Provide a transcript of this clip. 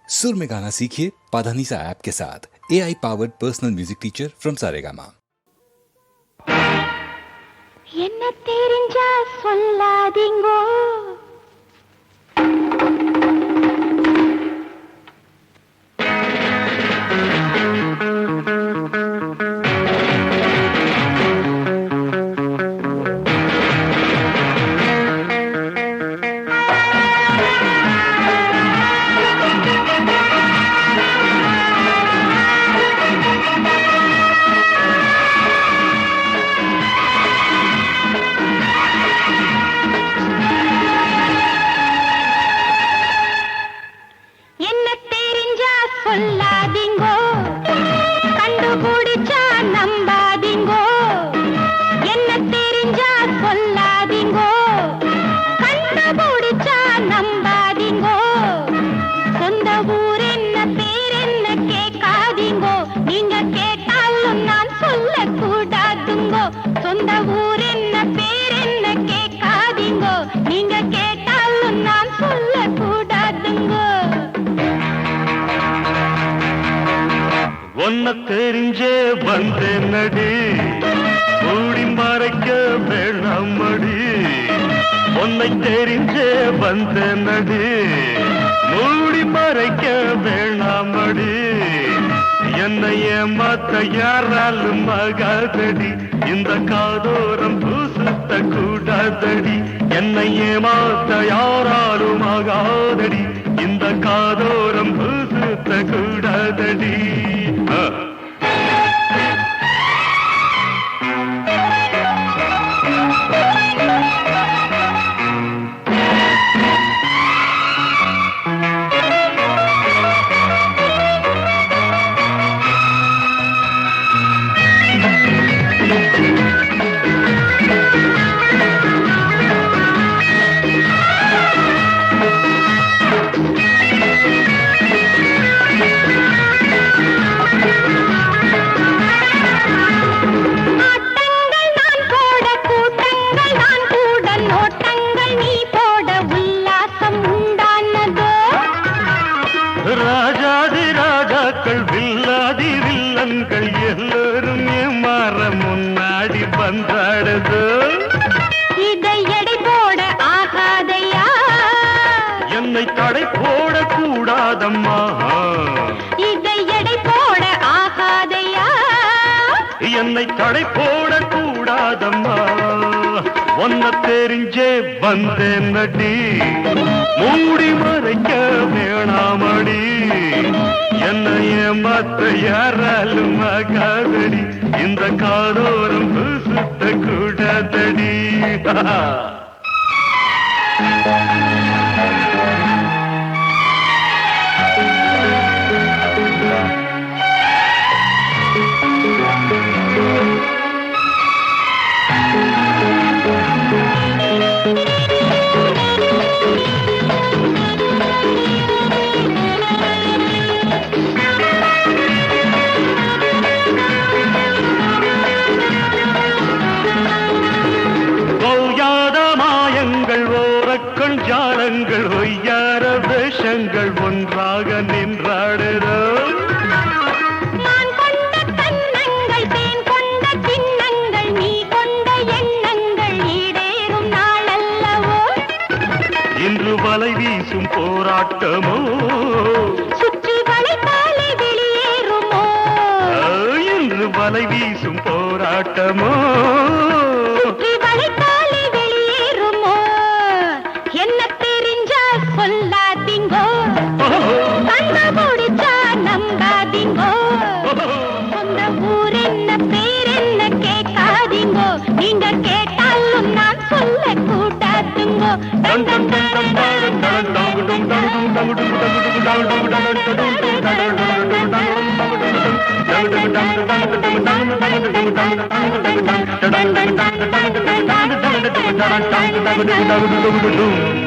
सुर में गाना सीखिए पाधानीसा ऐप के साथ। AI powered personal music teacher from Saregama. என்ன தெரிஞ்சா சொல்லாதீங்கோ சொல்லாதீங்கோ கண்டுபிடிச்சா நம்பாதீங்கோ என்ன தெரிஞ்சா சொல்லாதீங்கோ கண்டுபிடிச்சா நம்பாதீங்கோ சொந்த ஊர் என்ன பேர் என்ன கேட்காதீங்கோ நீங்க கேட்டாலும் நான் சொல்லக்கூடாதுங்கோ சொந்த ஊர் என்ன பேர் என்ன கேட்காதீங்கோ நீங்க கேட்டாலும் நான் சொல்லக்கூடாதுங்கோ ஒன்ன தெரிஞ்சே வந்தே நடி மூடி மறைக்க வேணாமடி ஒன்னை தெரிஞ்சே வந்த நடி மூடி மறைக்க வேணாமடி என்னை ஏமாத்த யாராலும் ஆகாதடி இந்த காதோரம் பூசுத்த கூடாதடி என்னை ஏமாத்த யாராலும் ஆகாதடி இந்த காதோரம் பூசுத்த கூடாதடி வில்லாதி வில்லன்கள் எல்லோரும் ஏமாற முன்னாடி பந்தாடுது இதை எடை போட ஆகாதையா என்னை தடை போட கூடாதம்மா இதை எடை போட ஆகாதையா என்னை தடை போட கூடாதம்மா ஒன்ன தெரிஞ்சே வந்தேன் நடி மூடி மறைக்க வேணாமடி என்னை ஏமாத்த யாராலும் ஆகாதடி இந்த காதோரம் சுத்த கூடாதடி ஜாலங்கள் ஒய்யார வேஷங்கள் ஒன்றாக நின்றாடுதோ நான் கொண்ட கண்ணங்கள் தேன் கொண்ட சின்னங்கள் நீ கொண்ட எண்ணங்கள் ஈடேறும் நாள் அல்லவோ இன்று வலை வீசும் போராட்டமோ சுற்றி வளைத்தாலே வெளியேறுமோ இன்று வலை வீசும் போராட்டமோ சுற்றி வளைத்தாலே வெளியேறுமோ என்ன தெரிஞ்சா சொல்லாதீங்கோ கண்டுபிடிச்சா நம்பாதீங்கோ சொந்த ஊர் என்ன பேர் என்ன கேட்காதீங்கோ நீங்க கேட்டாலும் நான் சொல்லக்கூடாதுங்கோ Dum